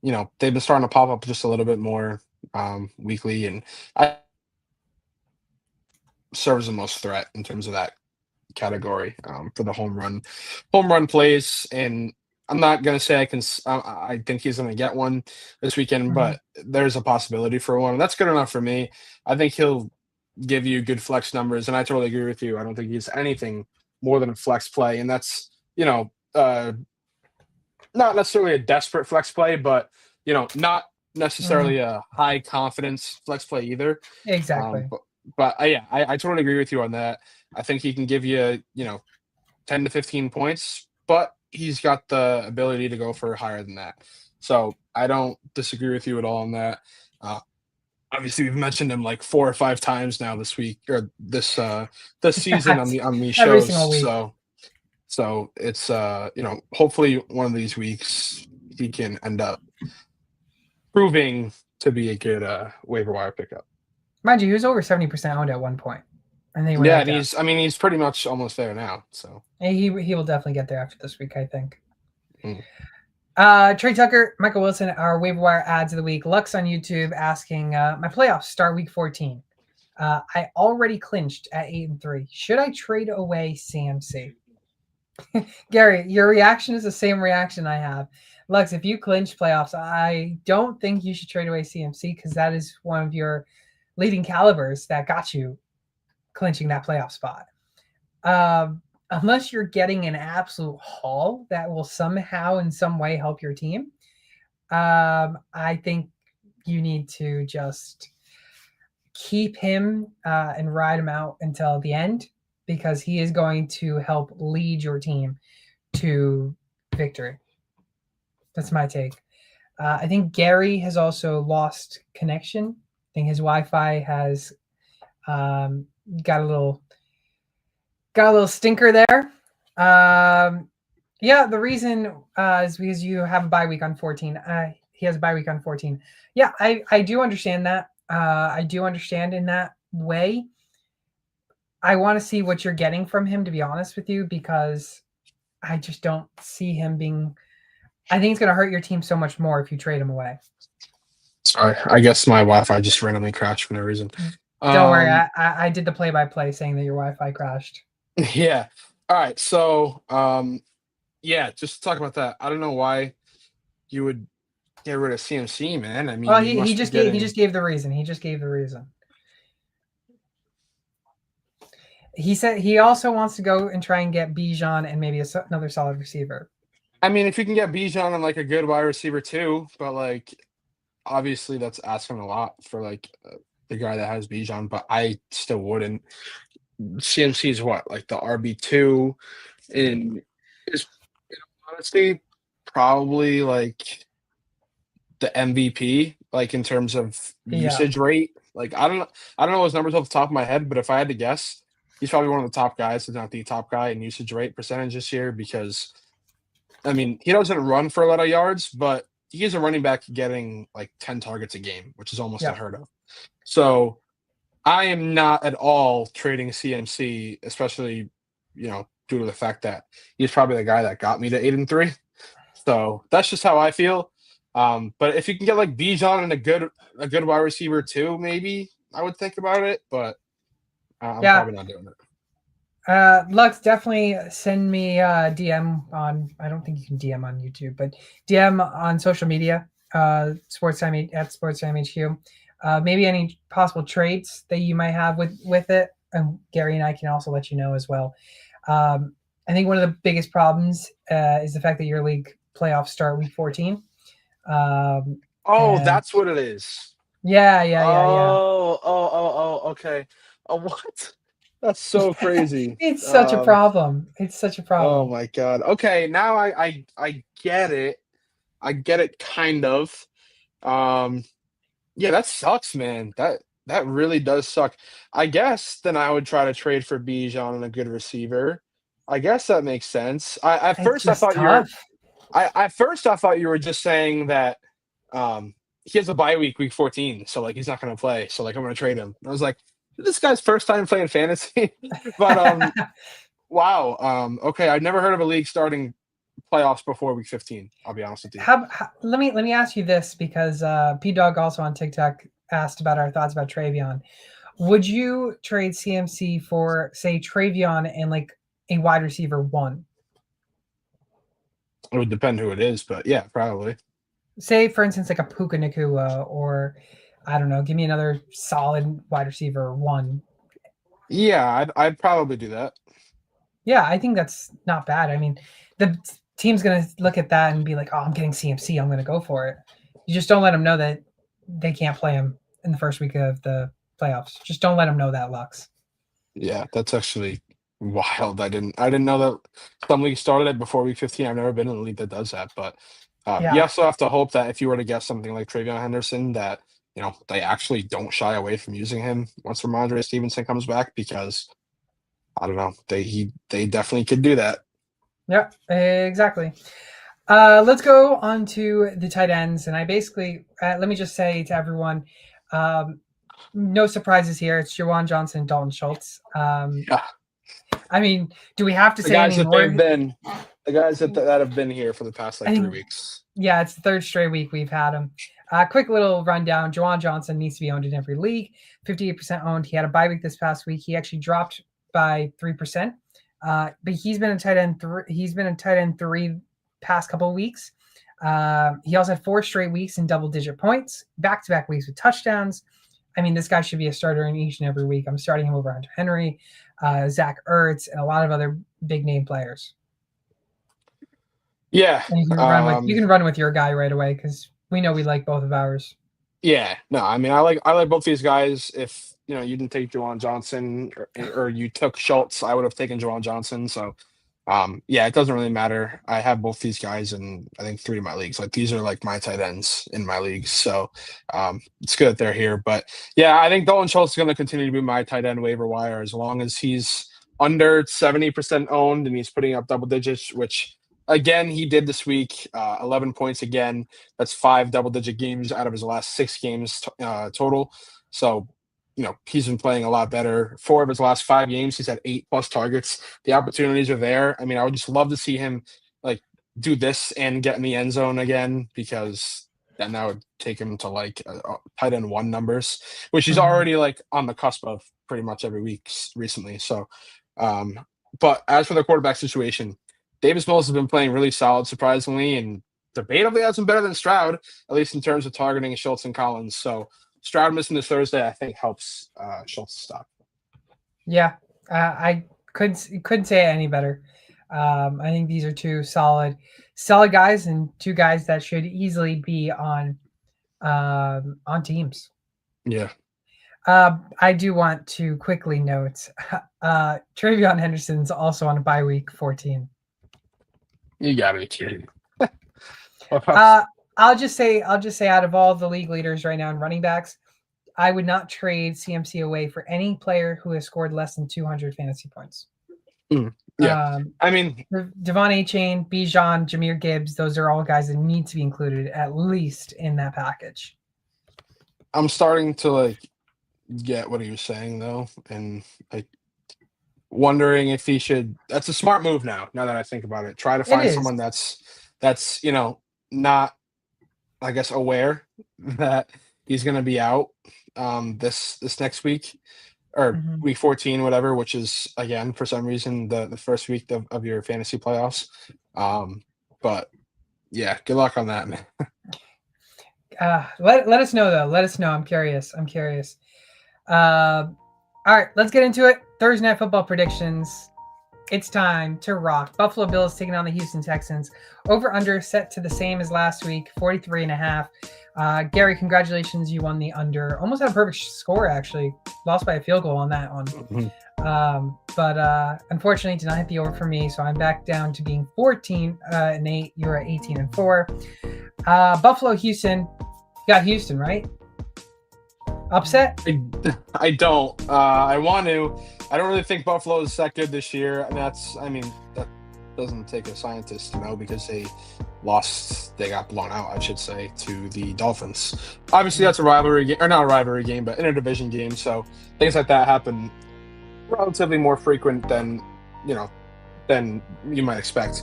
they've been starting to pop up just a little bit more weekly, and I serves the most threat in terms of that category for the home run plays. And I'm not gonna say I think he's gonna get one this weekend, but there's a possibility for one, and that's good enough for me. I think he'll give you good flex numbers, and I totally agree with you. I don't think he's anything more than a flex play, and that's not necessarily a desperate flex play, but not necessarily a high confidence flex play either. Exactly. But yeah, I totally agree with you on that. I think he can give you 10 to 15 points, but he's got the ability to go for higher than that. So I don't disagree with you at all on that. Obviously, we've mentioned him like 4 or 5 times now this week or this season on these Every shows. single week. So it's hopefully one of these weeks he can end up proving to be a good waiver wire pickup. Mind you, he was over 70% owned at one point. And then and he's pretty much almost there now. So he will definitely get there after this week, I think. Mm. Trey Tucker, Michael Wilson, our waiver wire ads of the week. Lux on YouTube asking, my playoffs start week 14. I already clinched at 8-3. Should I trade away CMC? Gary, your reaction is the same reaction I have. Lux, if you clinch playoffs, I don't think you should trade away CMC because that is one of your leading calibers that got you clinching that playoff spot. unless you're getting an absolute haul that will somehow in some way help your team, I think you need to just keep him and ride him out until the end, because he is going to help lead your team to victory. That's my take. I think Gary has also lost connection. I think his Wi-Fi has got a little stinker there. Yeah, the reason is because you have a bye week on 14. He has a bye week on 14. Yeah, I do understand that. I do understand in that way. I want to see what you're getting from him, to be honest with you, because I just don't see him being. I think it's going to hurt your team so much more if you trade him away. Sorry, I guess my Wi-Fi just randomly crashed for no reason. Don't worry, I did the play-by-play saying that your Wi-Fi crashed. Yeah. All right. So, yeah, just to talk about that. I don't know why you would get rid of CMC, man. I mean, Well, you he must just be getting... he just gave the reason. He just gave the reason. He said he also wants to go and try and get Bijan and maybe another solid receiver. I mean, if you can get Bijan and like a good wide receiver too, but like obviously that's asking a lot for like the guy that has Bijan, but I still wouldn't. CMC is what, like the RB2 in is, honestly probably like the MVP, like in terms of usage rate. Like I don't know his numbers off the top of my head, but if I had to guess, he's probably one of the top guys, if not the top guy in usage rate percentage this year, because I mean, he doesn't run for a lot of yards, but he is a running back getting like 10 targets a game, which is almost unheard of. So I am not at all trading CMC, especially, due to the fact that he's probably the guy that got me to 8-3. So that's just how I feel. But if you can get like Bijan and a good wide receiver too, maybe I would think about it. But I'm probably not doing it. Lux, definitely send me DM on. I don't think you can DM on YouTube, but DM on social media. SportsTime at SportsTime HQ. Maybe any possible trades that you might have with it, and Gary and I can also let you know as well. I think one of the biggest problems is the fact that your league playoffs start week 14. That's what it is. Yeah. Okay. What? That's so crazy. It's such a problem. It's such a problem. Oh my god. Okay, now I get it. I get it kind of. Yeah, that sucks, man. That really does suck. I guess then I would try to trade for Bijan and a good receiver. I guess that makes sense. At first I thought you were just saying that he has a bye week 14, so like he's not gonna play. So like I'm gonna trade him. And I was like, this guy's first time playing fantasy. But wow. Okay, I've never heard of a league starting playoffs before week 15. I'll be honest with you. Let me ask you this, because P Dog also on TikTok asked about our thoughts about Travion. Would you trade CMC for, say, Travion and like a wide receiver 1? It would depend who it is, but yeah, probably. Say, for instance, like a Puka Nacua, or I don't know, give me another solid wide receiver 1. Yeah, I'd probably do that. Yeah, I think that's not bad. I mean, the team's going to look at that and be like, oh, I'm getting CMC. I'm going to go for it. You just don't let them know that they can't play him in the first week of the playoffs. Just don't let them know that, Lux. Yeah, that's actually wild. I didn't know that some league started it before week 15. I've never been in a league that does that, but you also have to hope that if you were to get something like Travion Henderson, that they actually don't shy away from using him once Ramondre Stevenson comes back, because I don't know, they definitely could do that. Yeah, exactly. Let's go on to the tight ends, and I basically let me just say to everyone, no surprises here. It's Juwan Johnson and Dalton Schultz. Yeah. I mean, do we have to say any more? The guys that have been here for the past 3 weeks. Yeah, it's the 3rd straight week we've had him. Quick little rundown. Juwan Johnson needs to be owned in every league. 58% owned. He had a bye week this past week. He actually dropped by 3%. But he's been a tight end. He's been a tight end 3 past couple of weeks. He also had 4 straight weeks in double-digit points, back-to-back weeks with touchdowns. I mean, this guy should be a starter in each and every week. I'm starting him over Hunter Henry, Zach Ertz, and a lot of other big name players. Yeah. And you can run with your guy right away because we know we like both of ours. Yeah. No, I mean, I like both these guys. If you didn't take Juwan Johnson or you took Schultz, I would have taken Juwan Johnson. So, yeah, it doesn't really matter. I have both these guys in I think 3 of my leagues. Like these are like my tight ends in my leagues. So, it's good that they're here. But yeah, I think Dalton Schultz is going to continue to be my tight end waiver wire as long as he's under 70% owned and he's putting up double digits, which again he did this week. 11 points again. That's 5 double-digit games out of his last 6 games total. So, he's been playing a lot better. 4 of his last 5 games, he's had 8+ targets. The opportunities are there. I mean, I would just love to see him like do this and get in the end zone again because then that would take him to like tight end 1 numbers, which he's already like on the cusp of pretty much every week recently. So, but as for the quarterback situation, Davis Mills has been playing really solid, surprisingly, and debatably has been better than Stroud, at least in terms of targeting Schultz and Collins. So Stroud missing this Thursday, I think, helps Schultz stop. Yeah, I couldn't say it any better. I think these are 2 solid guys and 2 guys that should easily be on teams. Yeah. I do want to quickly note Travion Henderson's also on a bye week 14. You gotta be kidding. I'll just say out of all the league leaders right now in running backs, I would not trade CMC away for any player who has scored less than 200 fantasy points. Yeah. I mean, Devon Achane, Bijan, Jahmyr Gibbs, those are all guys that need to be included at least in that package. I'm starting to like get what he was saying though, and like wondering if he should. That's a smart move now that I think about it. Try to find someone that's not, I guess, aware that he's going to be out this next week or week 14, whatever, which is again for some reason the first week of your fantasy playoffs. But yeah, good luck on that, man. Let us know though. Let us know. I'm curious. All right, let's get into it. Thursday Night Football predictions. It's time to rock. Buffalo Bills taking on the Houston Texans. Over/under set to the same as last week, 43.5. Gary, congratulations. You won the under. Almost had a perfect score, actually. Lost by a field goal on that one. But unfortunately, did not hit the over for me, so I'm back down to being 14-8. You're at 18-4. Buffalo, Houston. You got Houston, right? Upset? I don't. I want to. I don't really think Buffalo is that good this year. And that doesn't take a scientist to know because they got blown out, I should say, to the Dolphins. Obviously, that's a rivalry game, or not a rivalry game, but interdivision game. So things like that happen relatively more frequent than you might expect.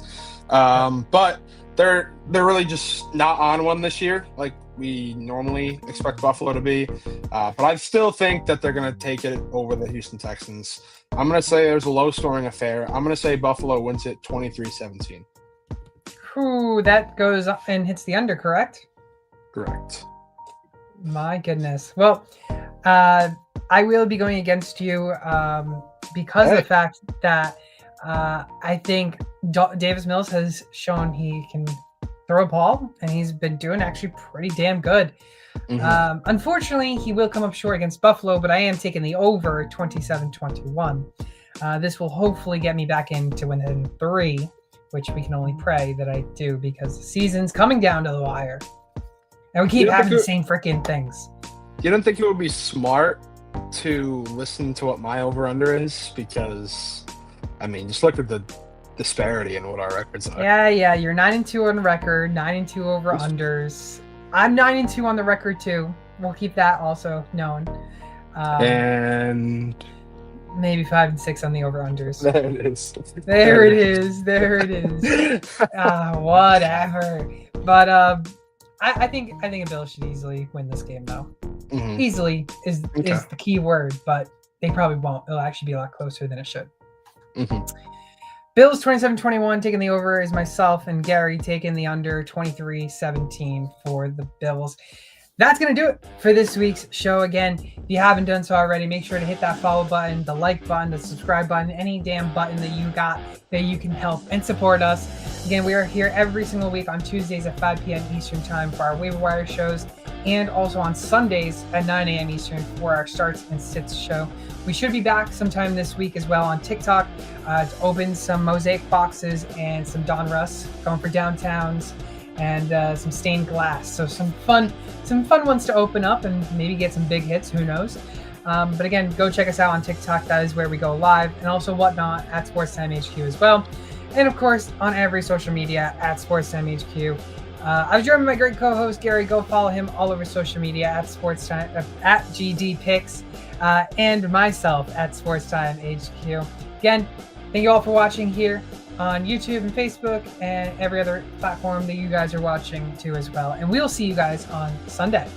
But they're really just not on one this year, like we normally expect Buffalo to be. But I still think that they're going to take it over the Houston Texans. I'm going to say there's a low-scoring affair. I'm going to say Buffalo wins it 23-17. Ooh, that goes and hits the under, correct? Correct. My goodness. Well, I will be going against you because of the fact that I think Davis Mills has shown he can throw a ball, and he's been doing actually pretty damn good. Unfortunately, he will come up short against Buffalo, but I am taking the over 27-21. This will hopefully get me back into within 3, which we can only pray that I do because the season's coming down to the wire. And we keep having the same freaking things. You don't think it would be smart to listen to what my over-under is? Because, I mean, just look at the disparity in what our records are. Yeah. You're 9-2 on the record, 9-2 over-unders. I'm 9-2 on the record, too. We'll keep that also known. And maybe 5-6 on the over-unders. There it is. There it is. Whatever. But I think a Bill should easily win this game, though. Easily is the key word, but they probably won't. It'll actually be a lot closer than it should. Bills 27-21 taking the over is myself and Gary taking the under 23-17 for the Bills. that's going to do it for this week's show. Again, if you haven't done so already, make sure to hit that follow button, the like button, the subscribe button, any damn button that you got that you can help and support us. Again, we are here every single week on Tuesdays at 5 p.m. Eastern time for our waiver wire shows, and also on Sundays at 9 a.m. Eastern for our starts and sits show. We should be back sometime this week as well on TikTok to open some mosaic boxes and some Don Russ, going for downtowns, and some stained glass. So some fun ones to open up and maybe get some big hits. Who knows? But again, go check us out on TikTok. That is where we go live, and also whatnot at Sportstime HQ as well. And of course, on every social media at Sportstime HQ. I was joined by my great co-host Gary. Go follow him all over social media at Sportstime, at GD Picks, and myself at Sportstime HQ. Again, thank you all for watching here on YouTube and Facebook and every other platform that you guys are watching too as well. And we'll see you guys on Sunday.